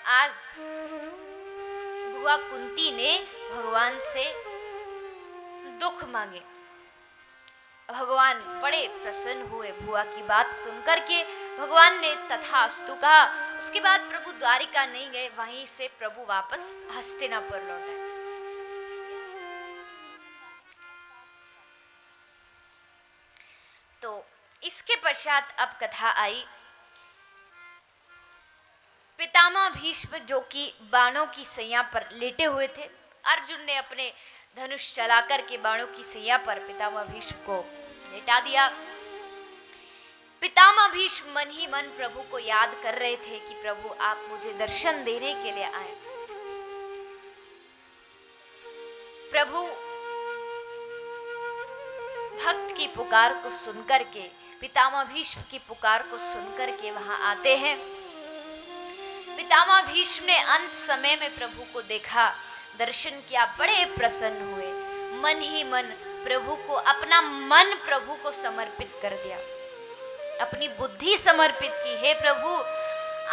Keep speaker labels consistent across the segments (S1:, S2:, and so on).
S1: आज बुआ कुंती ने भगवान से दुख मांगे। भगवान बड़े प्रसन्न हुए बुआ की बात सुनकर के। भगवान ने तथास्तु कहा। उसके बाद प्रभु द्वारिका नहीं गए, वहीं से प्रभु वापस हस्तिनापुर लौटे। तो इसके पश्चात अब कथा आई। पितामह भीष्म जो कि बाणों की सैया पर लेटे हुए थे, अर्जुन ने अपने धनुष चलाकर के बाणों की सैया पर पितामह भीष्म को लेटा दिया। पितामह भीष्म मन ही मन प्रभु को याद कर रहे थे कि प्रभु आप मुझे दर्शन देने के लिए आए। प्रभु भक्त की पुकार को सुनकर के, पितामह भीष्म की पुकार को सुनकर के वहां आते हैं। पितामह भीष्म ने अंत समय में प्रभु को देखा, दर्शन किया, बड़े प्रसन्न हुए। मन ही मन प्रभु को, अपना मन प्रभु को समर्पित कर दिया, अपनी बुद्धि समर्पित की। हे प्रभु,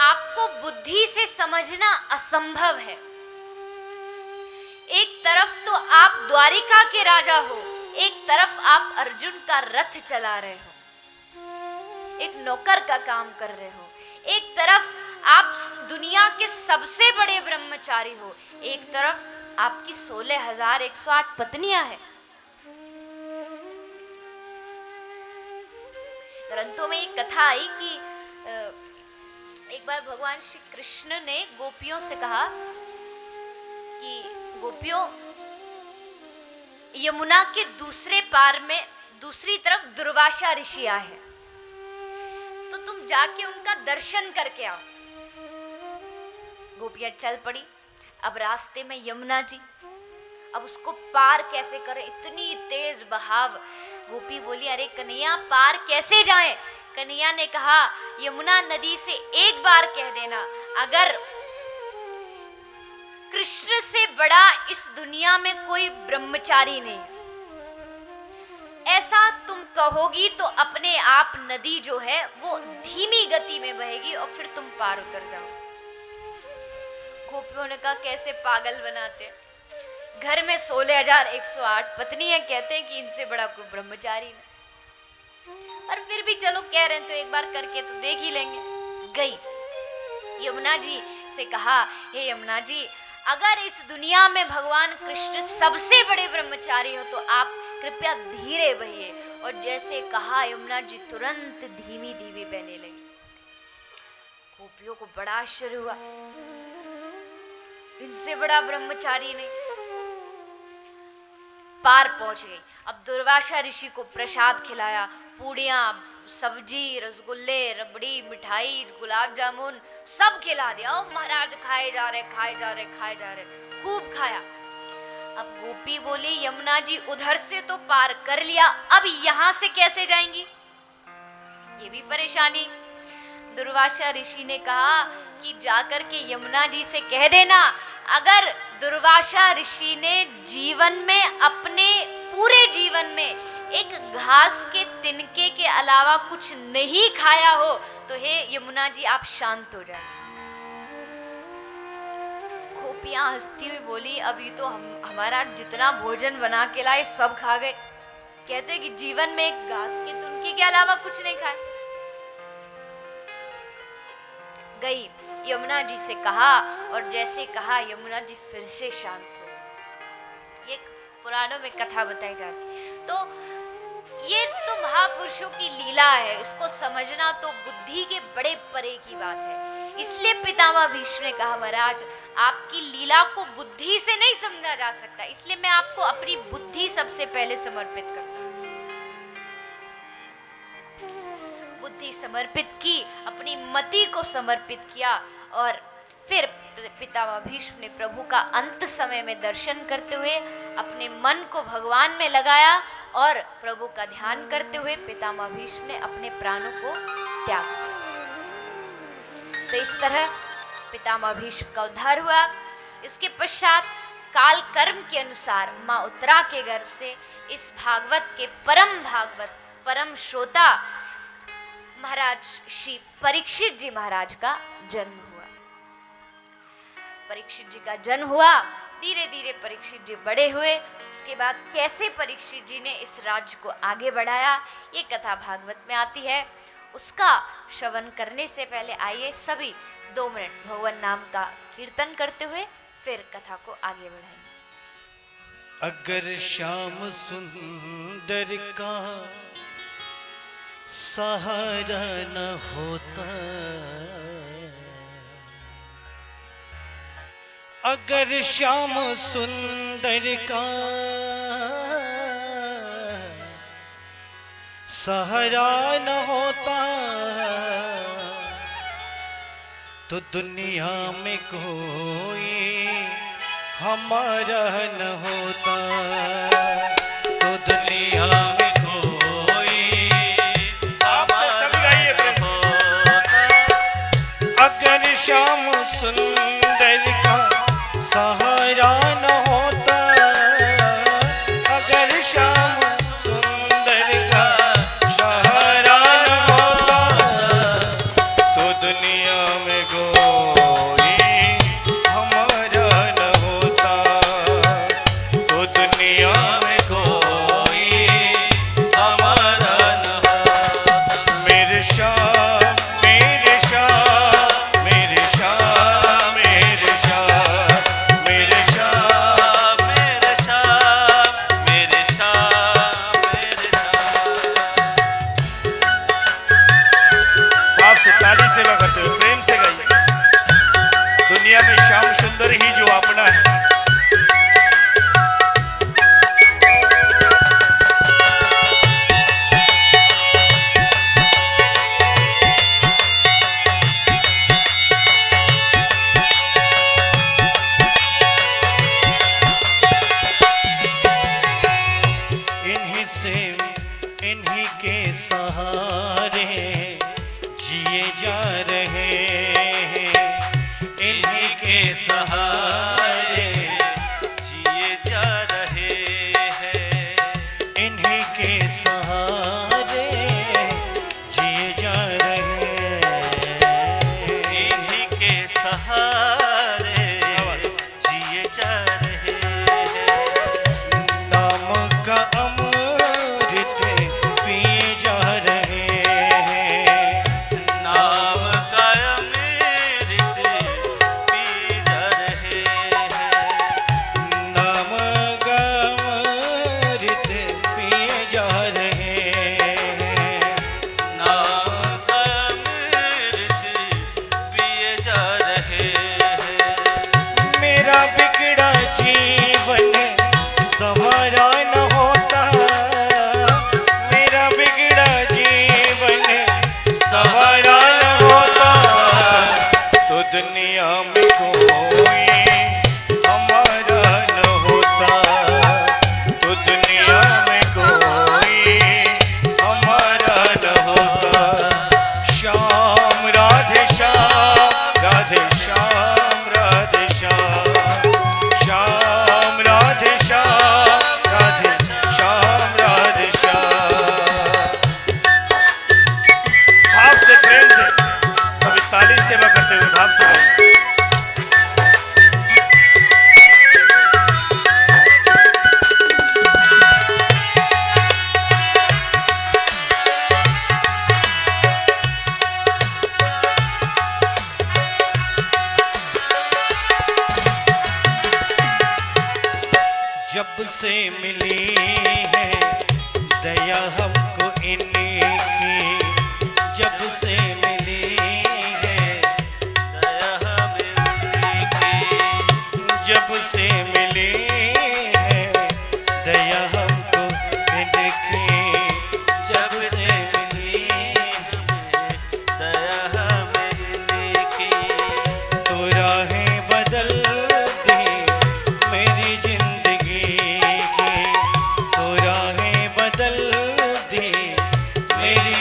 S1: आपको बुद्धि से समझना असंभव है। एक तरफ तो आप द्वारिका के राजा हो, एक तरफ आप अर्जुन का रथ चला रहे हो, एक नौकर का काम कर रहे हो, एक तरफ आप दुनिया के सबसे बड़े ब्रह्मचारी हो, एक तरफ आपकी 16,108 पत्नियां हैं। ग्रंथों में एक कथा आई कि एक बार भगवान श्री कृष्ण ने गोपियों से कहा कि गोपियों, यमुना के दूसरे पार में दूसरी तरफ दुर्वासा ऋषि आए हैं, तो तुम जाके उनका दर्शन करके आओ। गोपियां चल पड़ी। अब रास्ते में यमुना जी, अब उसको पार कैसे करें, इतनी तेज बहाव। गोपी बोली, अरे कन्हैया पार कैसे जाएं? कन्हैया ने कहा, यमुना नदी से एक बार कह देना, अगर कृष्ण से बड़ा इस दुनिया में कोई ब्रह्मचारी नहीं, ऐसा तुम कहोगी तो अपने आप नदी जो है वो धीमी गति में बहेगी और फिर तुम पार उतर जाओ। गोपियों ने कहा, कैसे पागल बनाते, घर में 16,108 पत्नी है, कहते हैं कि इनसे बड़ा कोई ब्रह्मचारी नहीं, और फिर भी चलो कह रहे हैं तो एक बार करके तो देख ही लेंगे। गई यमुना जी से कहा, हे यमुना जी, अगर इस दुनिया में भगवान कृष्ण सबसे बड़े ब्रह्मचारी हो तो आप कृपया धीरे बहिए। और जैसे कहा यमुना जी तुरंत धीमी धीमी बहने लगी। गोपियों को बड़ा आश्चर्य हुआ, इनसे बड़ा ब्रह्मचारी नहीं। पार पहुंच गई। अब दुर्वासा ऋषि को प्रसाद खिलाया, पूड़ियां, सब्जी, रसगुल्ले, रबड़ी, मिठाई, गुलाब जामुन सब खिला दिया। और महाराज खाए जा रहे, खाए जा रहे, खाए जा रहे, खूब खाया। अब गोपी बोली, यमुना जी उधर से तो पार कर लिया, अब यहां से कैसे जाएंगी? ये भी परेशानी। दुर्वासा ऋषि ने कहा कि जाकर के यमुना जी से कह देना, अगर दुर्वासा ऋषि ने जीवन में, अपने पूरे जीवन में एक घास के तिनके के अलावा कुछ नहीं खाया हो तो हे यमुना जी आप शांत हो जाए। गोपियां हंसती हुई बोली, अभी तो हमारा जितना भोजन बना के लाए सब खा गए, कहते कि जीवन में एक घास के तिनके के अलावा कुछ नहीं खाए। गई यमुना जी से कहा, और जैसे कहा यमुना जी फिर से शांत हो। ये पुराणों में कथा बताई जाती। तो ये तो महापुरुषों की लीला है, उसको समझना तो बुद्धि के बड़े परे की बात है। इसलिए पितामह भीष्म ने कहा, महाराज आपकी लीला को बुद्धि से नहीं समझा जा सकता, इसलिए मैं आपको अपनी बुद्धि सबसे पहले समर्पित करता हूं। बुद्धि समर्पित की, अपनी मति को समर्पित किया, और फिर पितामह भीष्म ने प्रभु का अंत समय में दर्शन करते हुए अपने मन को भगवान में लगाया, और प्रभु का ध्यान करते हुए पितामह भीष्म ने अपने प्राणों को त्याग दिया। तो इस तरह पितामह भीष्म का उद्धार हुआ। इसके पश्चात काल कर्म के अनुसार माँ उत्तरा के गर्भ से इस भागवत के परम भागवत, परम श्रोता महाराज श्री परीक्षित जी महाराज का जन्म हुआ। परीक्षित जी का जन्म हुआ। धीरे धीरे परीक्षित जी बड़े हुए। उसके बाद कैसे परीक्षित जी ने इस राज्य को आगे बढ़ाया, ये कथा भागवत में आती है। उसका श्रवण करने से पहले आइए सभी 2 मिनट भगवान नाम का कीर्तन करते हुए फिर कथा को आगे बढ़ाएंगे।
S2: अगर श्याम सुंदर का सहारा न होता, अगर श्याम सुंदर का सहारा न होता, तो दुनिया में कोई हमारा न होता, तो दुनिया में कोई हमारा न होता। अगर श्याम सुंदर का सहारा न होता, अगर श्याम सुंदर का सहारा न होता, तो दुनिया में कोई हमारा न होता, तो दुनिया में कोई हमारा न होता। मेरे श्याम मेरे श्याम मेरे श्याम मेरे श्याम मेरे श्याम मेरे श्याम मेरे श्याम मेरे श्याम। आप से ताली सेवा करते हुए प्रेम से गाइए। दुनिया में श्याम सुंदर ही जो अपना है। इन्हीं से इन्हीं के सहारे जिए जा रहे हैं, इन्हीं के सहारे जिए जा रहे हैं, इन्हीं के सहारे जिए जा रहे हैं, इन्हीं के सहारे जिए जा रहे हैं। नाम का अमृत पिए जा रहे हैं, नाम का अमृत पिए जा रहे हैं, नाम का अमृत पिए जा रहे हैं, नाम का अमृत पिए जा रहे हैं। मेरा बिगड़ा जीवन सवारा न होता, मेरा बिगड़ा जीवन सवारा न होता, तो दुनिया में कोई हमारा न होता, तो दुनिया में कोई हमारा न होता। श्याम राधे श्याम राधे श्याम राधे श्याम, श्याम राधे श्याम राधे श्याम राधे श्याम। भाव से प्रेम से सभी ताली सेवा करते हुए भाव से गाइए। जब से मिली है दया हमको इनकी, जब से मिली है दया हमें इनकी, जब से मिली है दया हमको इनकी, जब से मिली हमें दया हमें इनकी। तो राहें बदल दी मेरी जिंदगी की, तो राहें बदल दी मेरी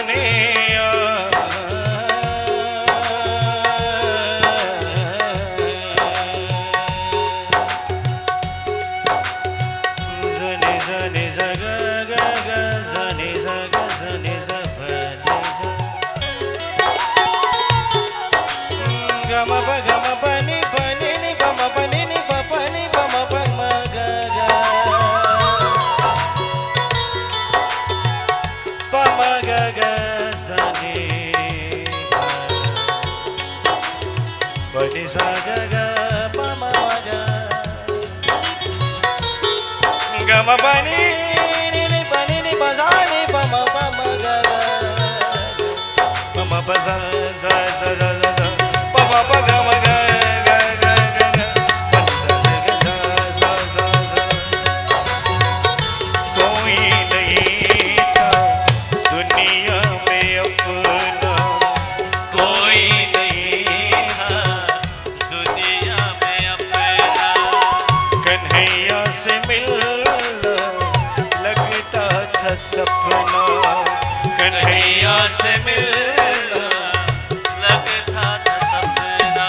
S2: दुनिया Gama bani ni bani ni bazani bama bama ga ga bama baza za za za za bama baga ma ga ga ga ga ga baza za za za कोई नहीं था दुनिया में अपना कोई नहीं था दुनिया में अपना कन्हैया से मिल सपना कन्हैया से मिलना लगता था सपना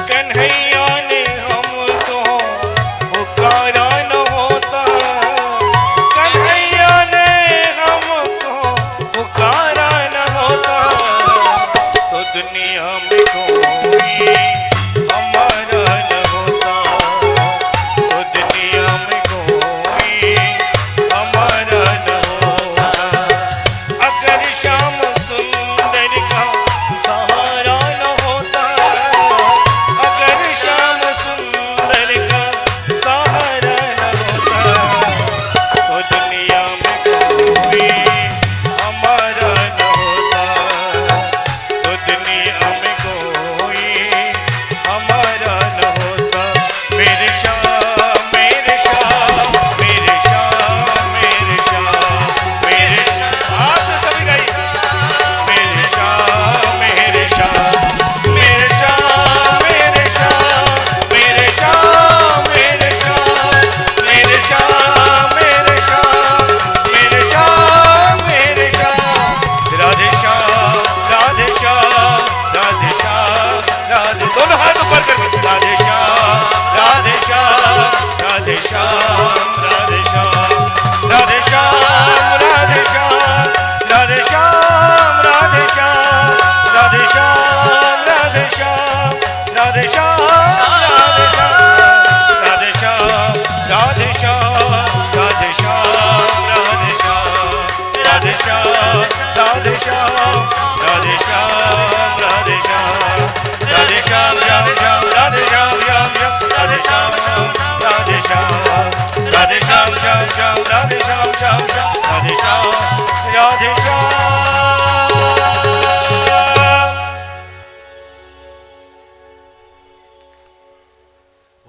S2: कन्हैया ने हमको पुकारा न होता कन्हैया ने हमको पुकारा न होता तो दुनिया में कोई हमारा न होता तो दुनिया में कोई हमारा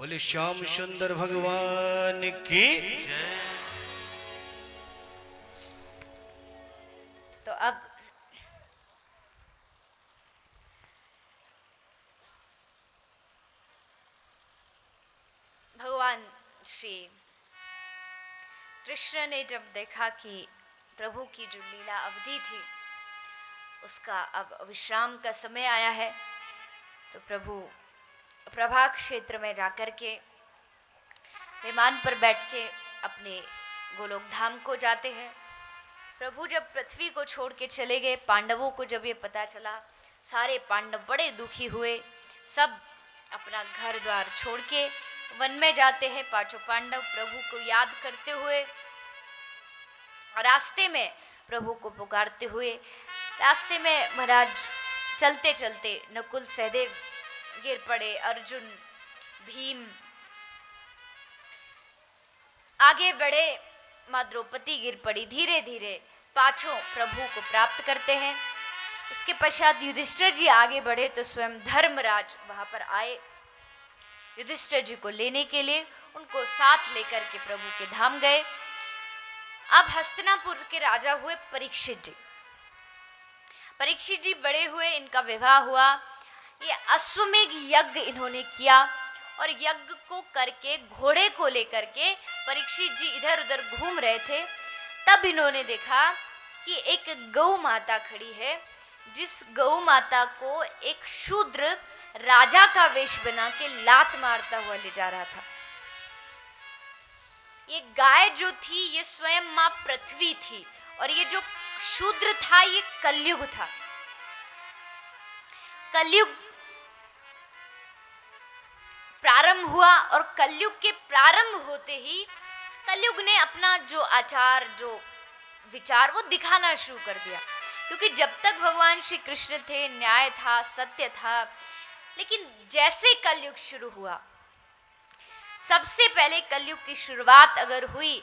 S2: बोले श्याम सुंदर भगवान की।
S1: तो अब भगवान श्री कृष्ण ने जब देखा कि प्रभु की जो लीला अवधि थी उसका अब विश्राम का समय आया है, तो प्रभु प्रभा क्षेत्र में जाकर के विमान पर बैठ के अपने गोलोक धाम को जाते हैं। प्रभु जब पृथ्वी को छोड़ के चले गए, पांडवों को जब ये पता चला, सारे पांडव बड़े दुखी हुए, सब अपना घर द्वार छोड़ के वन में जाते हैं। पांचों पांडव प्रभु को याद करते हुए, रास्ते में प्रभु को पुकारते हुए, रास्ते में महाराज चलते चलते नकुल सहदेव गिर पड़े, अर्जुन भीम आगे बढ़े, माँ द्रौपदी गिर पड़ी। धीरे धीरे पांचों प्रभु को प्राप्त करते हैं। उसके पश्चात युधिष्ठिर जी आगे बढ़े तो स्वयं धर्मराज वहां पर आए युधिष्ठिर जी को लेने के लिए। उनको साथ लेकर के प्रभु के धाम गए। अब हस्तिनापुर के राजा हुए परीक्षित जी। परीक्षित जी बड़े हुए, इनका विवाह हुआ। ये अश्वमेघ यज्ञ इन्होंने किया और यज्ञ को करके घोड़े को लेकर के परीक्षित जी इधर उधर घूम रहे थे। तब इन्होंने देखा कि एक गौ माता खड़ी है, जिस गौ माता को एक शूद्र राजा का वेश बना के लात मारता हुआ ले जा रहा था। ये गाय जो थी ये स्वयं मां पृथ्वी थी, और ये जो शूद्र था ये कलयुग था। कलयुग प्रारंभ हुआ, और कलयुग के प्रारंभ होते ही कलयुग ने अपना जो आचार, जो विचार, वो दिखाना शुरू कर दिया। क्योंकि जब तक भगवान श्री कृष्ण थे, न्याय था, सत्य था, लेकिन जैसे कलयुग शुरू हुआ, सबसे पहले कलयुग की शुरुआत अगर हुई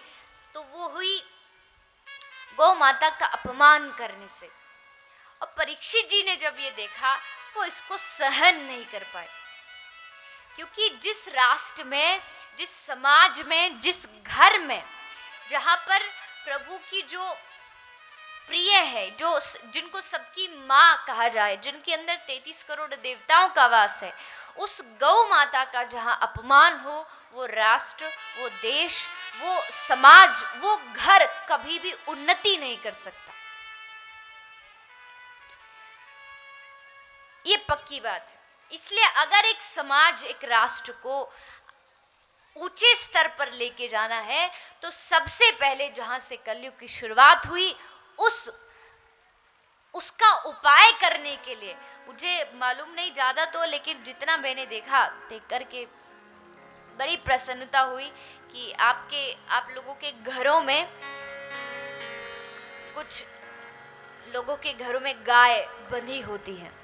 S1: तो वो हुई गौ माता का अपमान करने से। और परीक्षित जी ने जब ये देखा, वो इसको सहन नहीं कर पाए, क्योंकि जिस राष्ट्र में, जिस समाज में, जिस घर में, जहाँ पर प्रभु की जो प्रिय है, जो जिनको सबकी माँ कहा जाए, जिनके अंदर 33 करोड़ देवताओं का वास है, उस गौ माता का जहाँ अपमान हो, वो राष्ट्र, वो देश, वो समाज, वो घर कभी भी उन्नति नहीं कर सकता। ये पक्की बात है। इसलिए अगर एक समाज, एक राष्ट्र को ऊंचे स्तर पर लेके जाना है, तो सबसे पहले जहां से कलयुग की शुरुआत हुई, उसका उपाय करने के लिए, मुझे मालूम नहीं ज्यादा तो, लेकिन जितना मैंने देखा, देख करके बड़ी प्रसन्नता हुई कि आप लोगों के घरों में, कुछ लोगों के घरों में गाय बंधी होती है।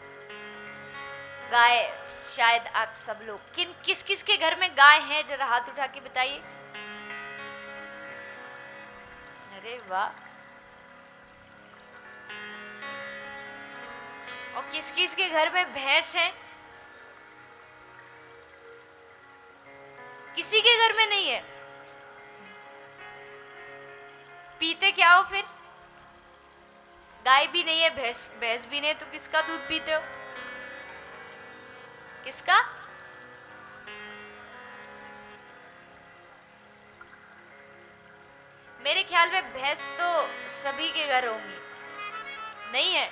S1: गाय, शायद आप सब लोग, किस किस के घर में गाय है, जरा हाथ उठा के बताइए। अरे वाह। और किस किस के घर में भैंस है? किसी के घर में नहीं है। पीते क्या हो फिर? गाय भी नहीं है, भैंस भी नहीं है, तो किसका दूध पीते हो? किसका? मेरे ख्याल में भैंस तो सभी के घर होंगी, नहीं है?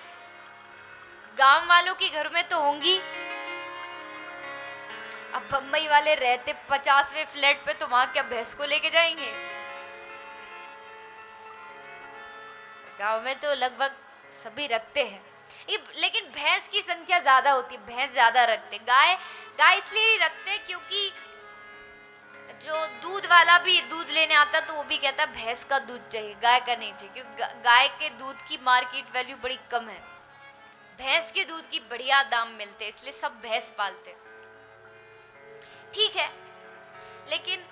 S1: गांव वालों के घर में तो होंगी। अब बम्बई वाले रहते 50वें फ्लैट पे, तो वहां क्या भैंस को लेके जाएंगे? गांव में तो लगभग सभी रखते हैं, लेकिन भैंस की संख्या ज्यादा होती है, भैंस ज्यादा रखते। गाय इसलिए रखते क्योंकि जो दूध वाला भी दूध लेने आता तो वो भी कहता भैंस का दूध चाहिए, गाय का नहीं चाहिए, क्योंकि गाय के दूध की मार्केट वैल्यू बड़ी कम है, भैंस के दूध की बढ़िया दाम मिलते, इसलिए सब भैंस पालते। ठीक है, लेकिन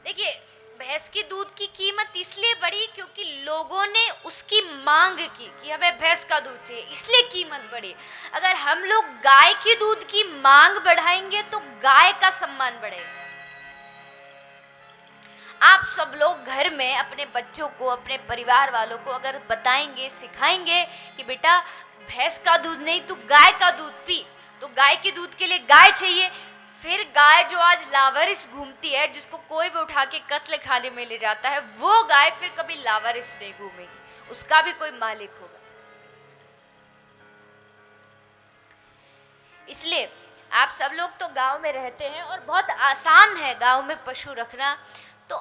S1: देखिए, भैंस के दूध की कीमत इसलिए बढ़ी क्योंकि लोगों ने उसकी मांग की कि हमें भैंस का दूध चाहिए, इसलिए कीमत बढ़ी। अगर हम लोग गाय के दूध की मांग बढ़ाएंगे तो गाय का सम्मान बढ़ेगा। आप सब लोग घर में अपने बच्चों को, अपने परिवार वालों को अगर बताएंगे, सिखाएंगे कि बेटा भैंस का दूध नहीं, तू गाय का दूध पी, तो गाय के दूध के लिए गाय चाहिए। फिर गाय जो आज लावारिस घूमती है, जिसको कोई भी उठा के कत्ल खाने में ले जाता है, वो गाय फिर कभी लावारिस नहीं घूमेगी, उसका भी कोई मालिक होगा। इसलिए आप सब लोग तो गांव में रहते हैं और बहुत आसान है गांव में पशु रखना, तो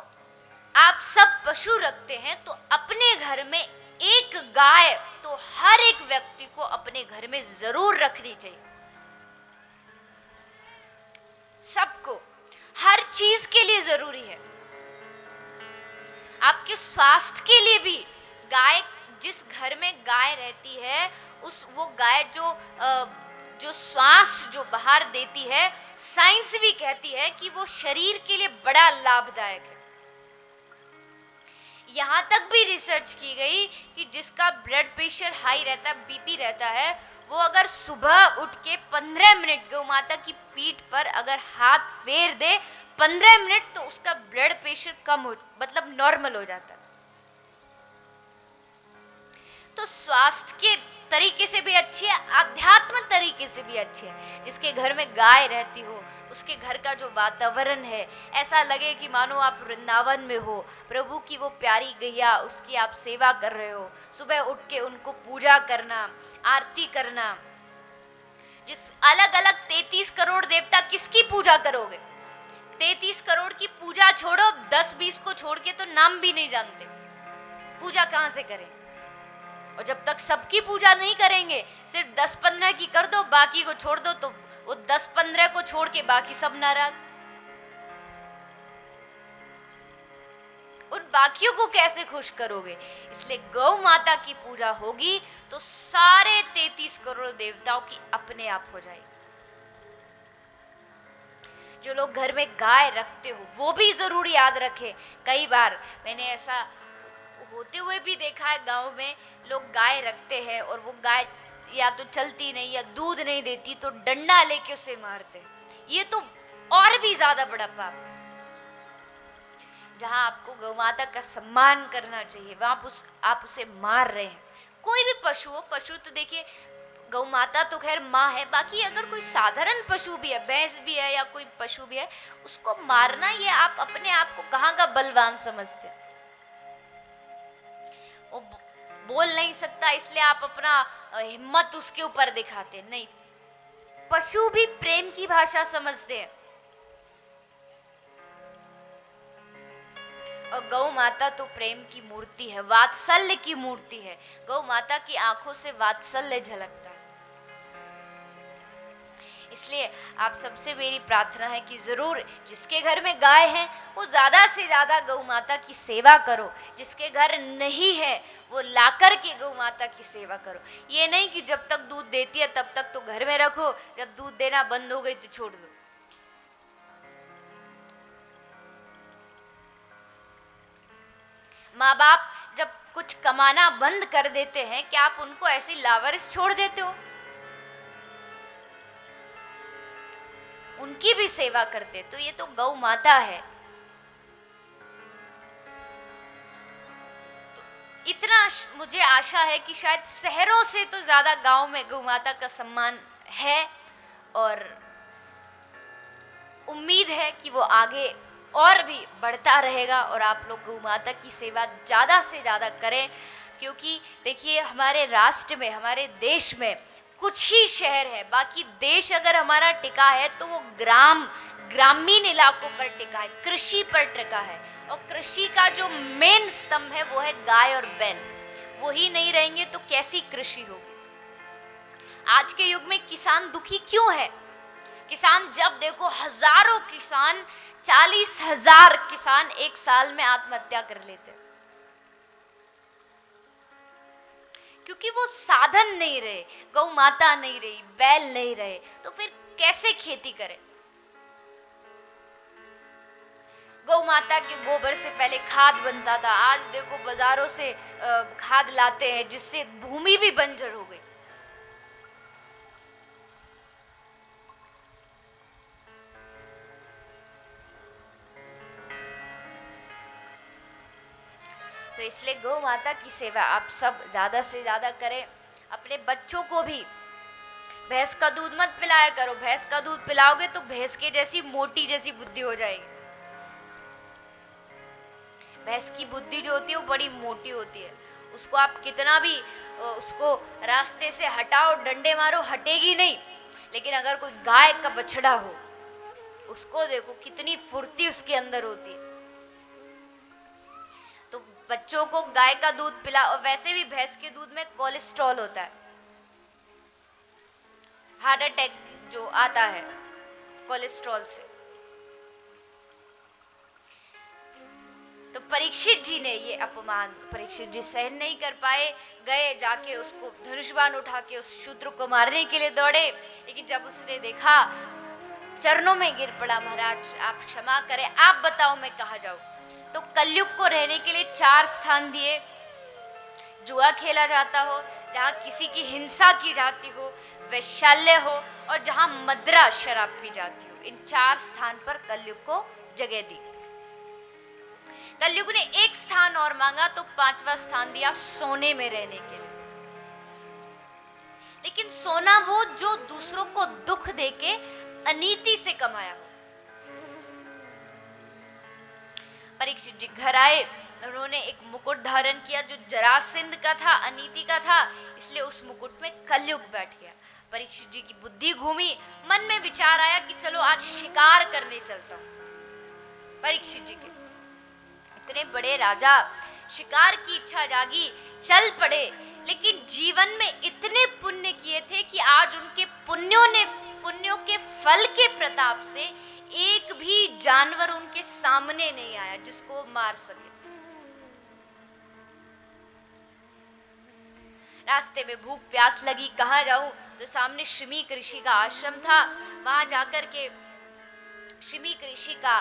S1: आप सब पशु रखते हैं तो अपने घर में एक गाय तो हर एक व्यक्ति को अपने घर में जरूर रखनी चाहिए। सबको, हर चीज के लिए जरूरी है, आपके स्वास्थ्य के लिए भी। गाय, जिस घर में गाय रहती है, वो गाय जो श्वास जो बाहर देती है, साइंस भी कहती है कि वो शरीर के लिए बड़ा लाभदायक है। यहाँ तक भी रिसर्च की गई कि जिसका ब्लड प्रेशर हाई रहता है, बीपी रहता है, वो अगर सुबह उठ के 15 मिनट गौ माता की पीठ पर अगर हाथ फेर दे 15 मिनट, तो उसका ब्लड प्रेशर कम हो, मतलब नॉर्मल हो जाता है। तो स्वास्थ्य के तरीके से भी अच्छी है, आध्यात्म तरीके से भी अच्छी है। जिसके घर में गाय रहती हो, उसके घर का जो वातावरण है, ऐसा लगे कि मानो आप वृंदावन में हो, प्रभु की वो प्यारी गैया, उसकी आप सेवा कर रहे हो। सुबह उठ के उनको पूजा करना, आरती करना। जिस अलग अलग 33 करोड़ देवता, किसकी पूजा करोगे? 33 करोड़ की पूजा छोड़ो, 10-20 को छोड़ के तो नाम भी नहीं जानते, पूजा कहां से करें? और जब तक सबकी पूजा नहीं करेंगे, सिर्फ 10-15 की कर दो, बाकी को छोड़ दो, तो वो 10-15 को छोड़ के बाकी सब नाराज। उन बाकियों को कैसे खुश करोगे? इसलिए गौ माता की पूजा होगी तो सारे 33 करोड़ देवताओं की अपने आप हो जाएगी। जो लोग घर में गाय रखते हो वो भी जरूर याद रखें। कई बार मैंने ऐसा होते हुए भी देखा है, गांव में लोग गाय रखते हैं और वो गाय या तो चलती नहीं या दूध नहीं देती तो डंडा लेके उसे मारते हैं। ये तो और भी ज्यादा बड़ा पाप है। जहां आपको गौ माता का सम्मान करना चाहिए वहां आप उसे मार रहे हैं। कोई भी पशु हो, पशु तो देखिए गौ माता तो खैर माँ है, बाकी अगर कोई साधारण पशु भी है, भैंस भी है या कोई पशु भी है, उसको मारना, ये आप अपने आप को कहाँ का बलवान समझते? वो बोल नहीं सकता इसलिए आप अपना हिम्मत उसके ऊपर दिखाते नहीं। पशु भी प्रेम की भाषा समझते हैं। और गौ माता तो प्रेम की मूर्ति है, वात्सल्य की मूर्ति है। गौ माता की आंखों से वात्सल्य झलकता है। इसलिए आप सबसे मेरी प्रार्थना है कि जरूर जिसके घर में गाय है वो ज्यादा से ज्यादा गौ माता की सेवा करो। जिसके घर नहीं है वो लाकर के गौ माता की सेवा करो। ये नहीं कि जब तक दूध देती है तब तक तो घर में रखो, जब दूध देना बंद हो गई तो छोड़ दो। माँ बाप जब कुछ कमाना बंद कर देते हैं, क्या आप उनको ऐसे लावारिस छोड़ देते हो? उनकी भी सेवा करते। तो ये तो गौ माता है। तो इतना मुझे आशा है कि शायद शहरों से तो ज्यादा गांव में गौ माता का सम्मान है और उम्मीद है कि वो आगे और भी बढ़ता रहेगा और आप लोग गौ माता की सेवा ज़्यादा से ज़्यादा करें। क्योंकि देखिए हमारे राष्ट्र में, हमारे देश में कुछ ही शहर है, बाकी देश अगर हमारा टिका है तो वो ग्रामीण इलाकों पर टिका है, कृषि पर टिका है। और कृषि का जो मेन स्तंभ है वो है गाय और बैल। वही नहीं रहेंगे तो कैसी कृषि होगी? आज के युग में किसान दुखी क्यों है? किसान जब देखो हजारों किसान, 40,000 किसान एक साल में आत्महत्या कर लेते हैं, क्योंकि वो साधन नहीं रहे, गौ माता नहीं रही, बैल नहीं रहे, तो फिर कैसे खेती करें? गौ माता के गोबर से पहले खाद बनता था, आज देखो बाजारों से खाद लाते हैं जिससे भूमि भी बंजर हो गई। तो इसलिए गौ माता की सेवा आप सब ज़्यादा से ज़्यादा करें। अपने बच्चों को भी भैंस का दूध मत पिलाया करो। भैंस का दूध पिलाओगे तो भैंस के जैसी मोटी जैसी बुद्धि हो जाएगी। भैंस की बुद्धि जो होती है वो बड़ी मोटी होती है। उसको आप कितना भी उसको रास्ते से हटाओ, डंडे मारो, हटेगी नहीं। लेकिन अगर कोई गाय का बछड़ा हो, उसको देखो कितनी फुर्ती उसके अंदर होती है। तो बच्चों को गाय का दूध पिलाओ। वैसे भी भैंस के दूध में कोलेस्ट्रॉल होता है, हार्ट अटैक जो आता है कोलेस्ट्रॉल से। तो परीक्षित जी ने ये अपमान, परीक्षित जी सहन नहीं कर पाए, गए जाके उसको धनुष्बाण उठा के उस शूद्र को मारने के लिए दौड़े। लेकिन जब उसने देखा, चरणों में गिर पड़ा, महाराज आप क्षमा करें, आप बताओ मैं कहाँ जाऊं। तो कलयुग को रहने के लिए 4 स्थान दिए। जुआ खेला जाता हो, जहाँ किसी की हिंसा की जाती हो, वैश्याल्य हो, और जहाँ मदिरा शराब पी जाती हो, इन 4 स्थान पर कलयुग को जगह दी। कलयुग ने 1 स्थान और मांगा तो 5वां स्थान दिया सोने में रहने के लिए। लेकिन सोना वो जो दूसरों को दुख देके अनीति से कमाया हो। परीक्षित जी घर आए, उन्होंने एक मुकुट धारण किया जो जरासंध का था, अनीति का था, इसलिए उस मुकुट में कलयुग बैठ गया। परीक्षित जी की बुद्धि घूमी, मन में विचार आया कि चलो आज शिकार करने चलता हूं। परीक्षित जी के इतने बड़े राजा, शिकार की इच्छा जागी, चल पड़े, लेकिन जीवन में इतने पुण्य किए थे कि आज उनके पुण्यों के फल के प्रताप से एक भी जानवर उनके सामने नहीं आया जिसको मार सके। रास्ते में भूख प्यास लगी, कहाँ जाऊं, तो सामने शिमीक ऋषि का आश्रम था। वहां जाकर के शिमीक ऋषि का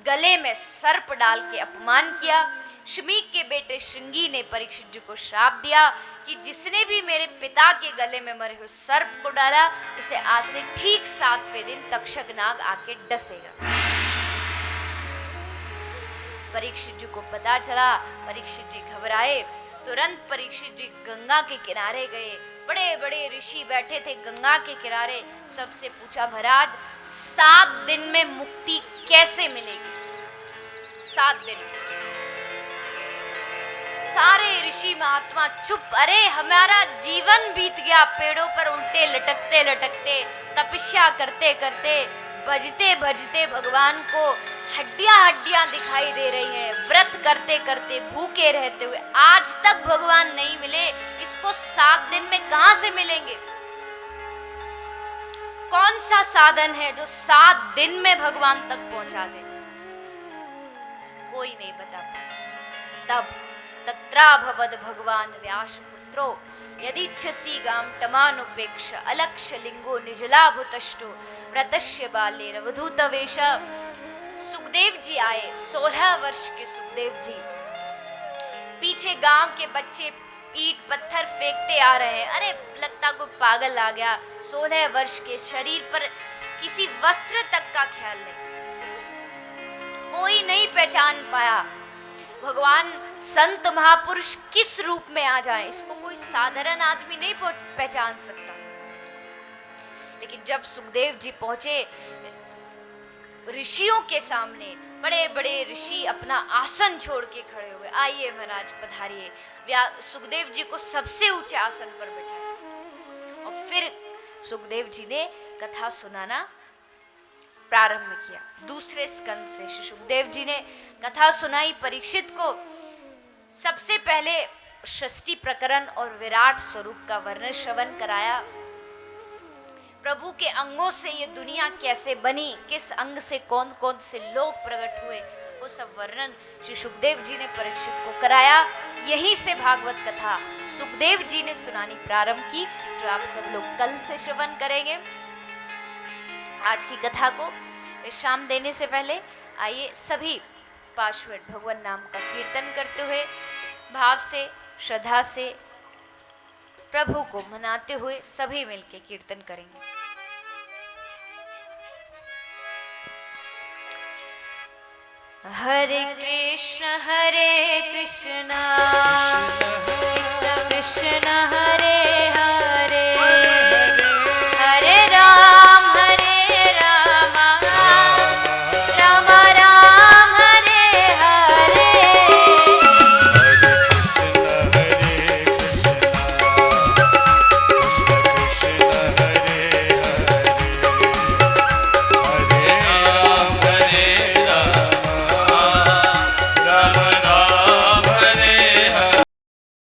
S1: गले में सर्प डाल के अपमान किया। शिमीक के बेटे श्रृंगी ने परीक्षित जी को श्राप दिया कि जिसने भी मेरे पिता के गले में मरे हुए सर्प को डाला उसे आज से ठीक 7वें दिन तक्षक नाग आके डसेगा। परीक्षित जी को पता चला, परीक्षित जी घबराए। तुरंत परीक्षित जी गंगा के किनारे गए। बड़े बड़े ऋषि बैठे थे गंगा के किनारे। सबसे पूछा, महाराज 7 दिन में मुक्ति कैसे मिलेगी? 7 दिन। सारे ऋषि महात्मा चुप। अरे हमारा जीवन बीत गया पेड़ों पर उल्टे लटकते लटकते, तपस्या करते करते, भजते भजते भगवान को हड्डियां हड्डियां दिखाई दे रही हैं, व्रत करते करते भूखे रहते हुए आज तक भगवान नहीं मिले। इसको 7 दिन में कहां से मिलेंगे? कौन सा साधन है जो 7 दिन में भगवान तक पहुंचा दे? कोई नहीं बता पाया। तब तत्राभवद भगवान व्यास पुत्रो यदिच्छसि गाम तमानुपेक्ष अलक्ष्य लिंगो निजलाभुतष्टो व्रतस्य बाले रवधूत वेश। सुखदेव जी आए, 16 वर्ष के सुखदेव जी। पीछे गांव के बच्चे ईंट पत्थर फेंकते आ रहे हैं। अरे लगता को पागल आ गया। 16 वर्ष के, शरीर पर किसी वस्त्र तक का ख्याल नहीं, कोई नहीं पहचान पाया। भगवान संत महापुरुष किस रूप में आ जाए इसको कोई साधारण आदमी नहीं पहचान सकता। लेकिन जब सुखदेव जी पहुंचे ऋषियों के सामने, बड़े बड़े ऋषि अपना आसन छोड़ के खड़े हुए। आइए महाराज पधारिए। सुखदेव जी को सबसे ऊंचे आसन पर बैठाया और फिर सुखदेव जी ने कथा सुनाना प्रारंभ किया। दूसरे स्कंद से श्री सुखदेव जी ने कथा सुनाई परीक्षित को। सबसे पहले षष्ठी प्रकरण और विराट स्वरूप का वर्णन श्रवण कराया। प्रभु के अंगों से ये दुनिया कैसे बनी, किस अंग से कौन कौन से लोग प्रकट हुए, वो सब वर्णन श्री सुखदेव जी ने परीक्षित को कराया। यहीं से भागवत कथा सुखदेव जी ने सुनानी प्रारंभ की, जो आप सब लोग कल से श्रवण करेंगे। आज की कथा को विश्राम देने से पहले आइए सभी पाशवट भगवान नाम का कीर्तन करते हुए भाव से, श्रद्धा से प्रभु को मनाते हुए सभी मिलके कीर्तन करेंगे। हरे कृष्ण कृष्ण कृष्ण हरे हरे,